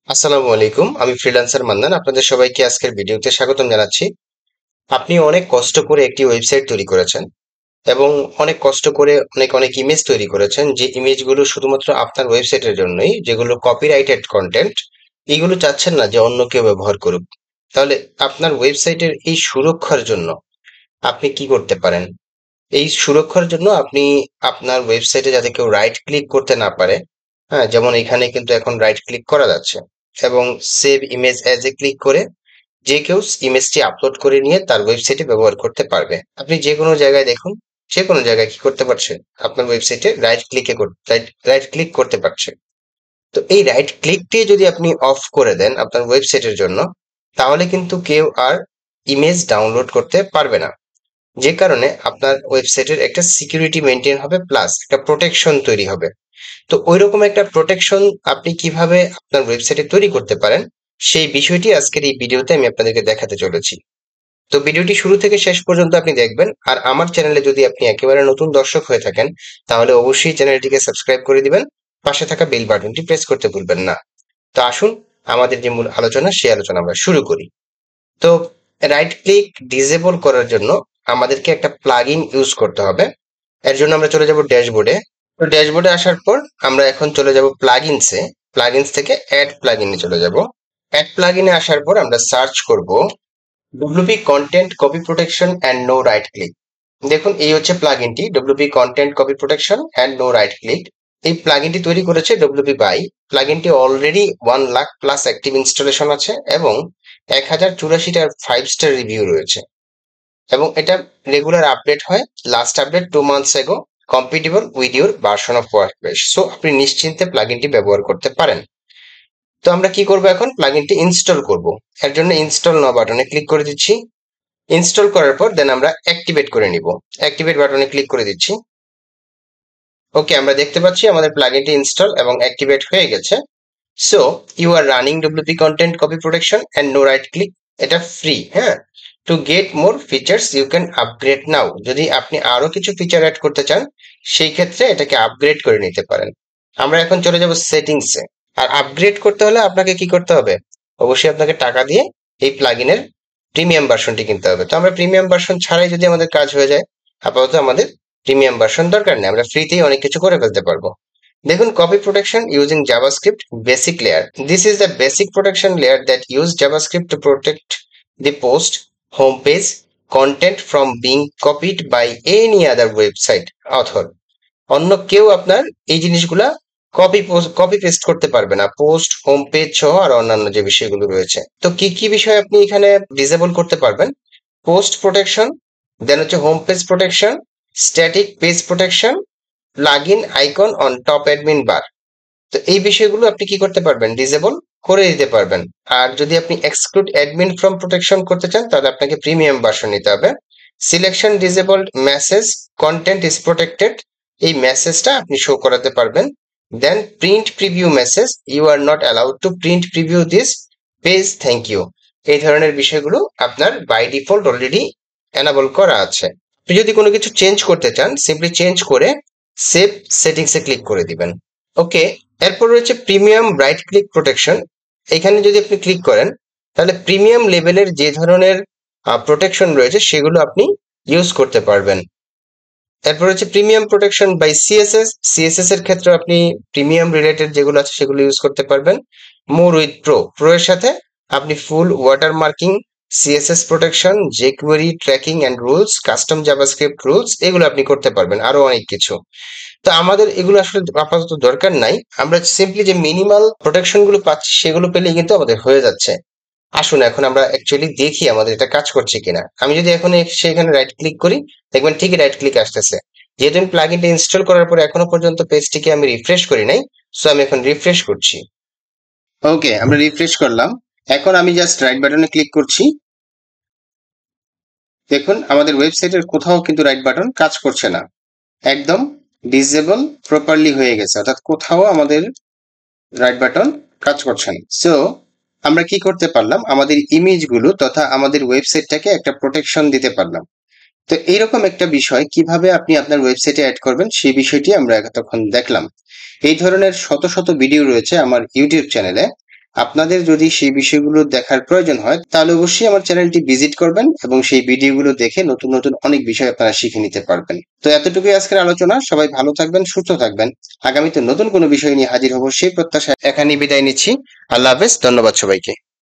আসসালামু আলাইকুম। আমি ফ্রিল্যান্সার মান্নান। আপনাদের সবাইকে আজকের ভিডিওতে স্বাগতম জানাচ্ছি। আপনি অনেক কষ্ট করে একটি ওয়েবসাইট তৈরি করেছেন এবং অনেক কষ্ট করে অনেক অনেক ইমেজ তৈরি করেছেন, যে ইমেজগুলো শুধুমাত্র আপনার ওয়েবসাইটের জন্যই, যেগুলো কপিরাইটেড কন্টেন্ট। এগুলো চাচ্ছেন না যে অন্য কেউ ব্যবহার করুক। তাহলে আপনার ওয়েবসাইটের এই সুরক্ষার জন্য আপনি কি করতে পারেন? এই সুরক্ষার জন্য আপনি আপনার ওয়েবসাইটে যাতে কেউ রাইট ক্লিক করতে না পারে, হ্যাঁ, যেমন এখানে কিন্তু এখন রাইট ক্লিক করা যাচ্ছে এবং save image as a click করে যে কেউ ইমেজটি আপলোড করে নিয়ে তার ওয়েবসাইটে ব্যবহার করতে পারবে। আপনি যে কোনো জায়গায় দেখুন, যে কোনো জায়গায় কি করতে পারছে, আপনার ওয়েবসাইটে রাইট ক্লিক করতে পারছে। তো এই রাইট ক্লিকটি যদি আপনি অফ করে দেন আপনার ওয়েবসাইটের জন্য, তাহলে কিন্তু কেউ আর ইমেজ ডাউনলোড করতে পারবে না। যে কারণে আপনার ওয়েবসাইটের একটা সিকিউরিটি মেনটেন হবে, প্লাস একটা প্রোটেকশন তৈরি হবে। তো ওইরকম একটা প্রোটেকশন আপনি কিভাবে আপনার ওয়েবসাইটে তৈরি করতে পারেন, সেই বিষয়টি আজকের এই ভিডিওতে আমি আপনাদেরকে দেখাতে চলেছি। তো ভিডিওটি শুরু থেকে শেষ পর্যন্ত আপনি দেখবেন। আর আমার চ্যানেলে যদি আপনি একেবারে নতুন দর্শক হয়ে থাকেন, তাহলে অবশ্যই চ্যানেলটিকে সাবস্ক্রাইব করে দিবেন। পাশে থাকা বেল বাটনটি প্রেস করতে ভুলবেন না। তো আসুন, আমাদের যে মূল আলোচনা, সেই আলোচনা আমরা শুরু করি। তো রাইট ক্লিক ডিসেবল করার জন্য আমাদেরকে একটা প্লাগইন ইউজ করতে হবে। এর জন্য আমরা চলে যাব ড্যাশবোর্ডে। তো ড্যাশবোর্ডে আসার পর আমরা এখন চলে যাব প্লাগইনসে। প্লাগইনস থেকে অ্যাড প্লাগইনে চলে যাব। অ্যাড প্লাগইনে আসার পর আমরা সার্চ করব WP content copy protection and no right click. দেখুন, এই হচ্ছে প্লাগইনটি, WP content copy protection and no right click. এই প্লাগইনটি তৈরি করেছে ডব্লিউপি বাই। প্লাগইনটি already 1 lakh plus active installation আছে এবং 1084টা 5 স্টার রিভিউ রয়েছে এবং এটা রেগুলার আপডেট হয়। Last update 2 months ago, compatible with your version of ওয়ার্কবেস। সো আপনি নিশ্চিন্তে প্লাগইনটি ব্যবহার করতে পারেন। তো আমরা কি করব, এখন প্লাগইনটি ইনস্টল করব। এর জন্য ইনস্টল নাও বাটনে ক্লিক করে দিচ্ছি। ইনস্টল করার পর দেন আমরা অ্যাক্টিভেট করে নিব। অ্যাক্টিভেট বাটনে ক্লিক করে দিচ্ছি। ওকে, আমরা দেখতে পাচ্ছি আমাদের প্লাগইনটি ইনস্টল এবং অ্যাক্টিভেট হয়ে গেছে। So you are running WP content copy protection and no right click. এটা ফ্রি, হ্যাঁ। To get more features you can upgrade now. যদি আপনি আরো কিছু ফিচার অ্যাড করতে চান, সেই ক্ষেত্রে এটাকে আপগ্রেড করে নিতে পারেন। আমরা এখন চলে যাব সেটিংসে। আর আপগ্রেড করতে হলে আপনাকে কি করতে হবে? অবশ্যই আপনাকে টাকা দিয়ে এই প্লাগইনের প্রিমিয়াম ভার্সনটি কিনতে হবে। তো আমরা প্রিমিয়াম ভার্সন ছাড়াই যদি আমাদের কাজ হয়ে যায়, আপাতত আমাদের প্রিমিয়াম ভার্সন দরকার নেই, আমরা ফ্রিতেই অনেক কিছু করে ফেলতে পারবো। দেখুন, copy protection using JavaScript basic layer. This is the basic protection layer that use JavaScript to protect the post, homepage, content from being copied by any other website author. অন্য কেউ আপনার এই জিনিসগুলা কপি পেস্ট করতে পারবে না, post, home page সহ আর অন্যান্য যে বিষয়গুলো রয়েছে। তো কি কি বিষয় আপনি এখানে ডিসেবল করতে পারবেন? পোস্ট প্রোটেকশন, দেন হচ্ছে home page protection, static page protection, plugin icon on top admin bar. তো এই বিষয়গুলো আপনি কি করতে পারবেন? ডিসেবল করে দিতে পারবেন। আর যদি আপনি এক্সক্লুড অ্যাডমিন ফ্রম প্রোটেকশন করতে চান, তাহলে আপনাকে প্রিমিয়াম ভার্সন নিতে হবে। Selection disabled message content is protected, এই মেসেজটা আপনি শো করাতে পারবেন। Then print preview message, you are not allowed to print preview this page, thank you. এই ধরনের বিষয়গুলো আপনার বাই ডিফল্ট অলরেডি এনাবল করা আছে। আপনি যদি কোনো কিছু চেঞ্জ করতে চান, সিম্পলি চেঞ্জ করে সেভ সেটিংসে ক্লিক করে দিবেন। ওকে, এরপর রয়েছে প্রিমিয়াম রাইট ক্লিক প্রোটেকশন। এখানে যদি আপনি ক্লিক করেন, তাহলে প্রিমিয়াম লেভেলের যে ধরনের প্রোটেকশন রয়েছে সেগুলো আপনি ইউজ করতে পারবেন। এরপর হচ্ছে premium protection by CSS. CSS এর ক্ষেত্রে আপনি প্রিমিয়াম রিলেটেড যেগুলো আছে সেগুলো ইউজ করতে পারবেন। মোর উইথ প্রো এর সাথে আপনি ফুল water marking, CSS protection, jQuery tracking and rules, custom JavaScript rules, এগুলো আপনি করতে পারবেন, আরো অনেক কিছু। তো আমাদের এগুলো আসলে আপাতত দরকার নাই। আমরা সিম্পলি যে মিনিমাল প্রোটেকশন গুলো পাচ্ছি সেগুলো পেলেই কিন্তু আমাদের হয়ে যাচ্ছে। আসুন এখন আমরা অ্যাকচুয়ালি দেখি আমাদের এটা কাজ করছে কিনা। আমি যদি এখন সেখানে রাইট ক্লিক করি, দেখবেন ঠিকই রাইট ক্লিক আসতেছে। যেহেতু আমি প্লাগইনটা ইনস্টল করার পরে এখনো পর্যন্ত পেজটিকে আমি রিফ্রেশ করি নাই, সো আমি এখন রিফ্রেশ করছি। ওকে, আমরা রিফ্রেশ করলাম। এখন আমি জাস্ট রাইট বাটনে ক্লিক করছি। দেখুন, আমাদের ওয়েবসাইটের কোথাও কিন্তু রাইট বাটন কাজ করছে না, একদম ডিসেবল প্রপারলি হয়ে গেছে, অর্থাৎ কোথাও আমাদের রাইট বাটন কাজ করছে না। সো আমরা কি করতে পারলাম, আমাদের ইমেজগুলো তথা আমাদের ওয়েবসাইটটাকে একটা প্রোটেকশন দিতে পারলাম। তো এইরকম একটা বিষয় কিভাবে আপনি আপনার ওয়েবসাইটে অ্যাড করবেন সেই বিষয়টি আমরা এতক্ষণ দেখলাম। এই ধরনের শত শত ভিডিও রয়েছে আমার ইউটিউব চ্যানেলে। আপনাদের যদি সেই বিষয়গুলো দেখার প্রয়োজন হয় তাহলে অবশ্যই আমার চ্যানেলটি ভিজিট করবেন এবং সেই ভিডিওগুলো দেখে নতুন নতুন অনেক বিষয় আপনারা শিখে নিতে পারবেন। তো এতটুকুই আজকের আলোচনা। সবাই ভালো থাকবেন, সুস্থ থাকবেন। আগামীতে নতুন কোনো বিষয় নিয়ে হাজির হব সেই প্রত্যাশায় এখানেই বিদায় নিচ্ছি। আল্লাহ হাফেজ। ধন্যবাদ সবাইকে।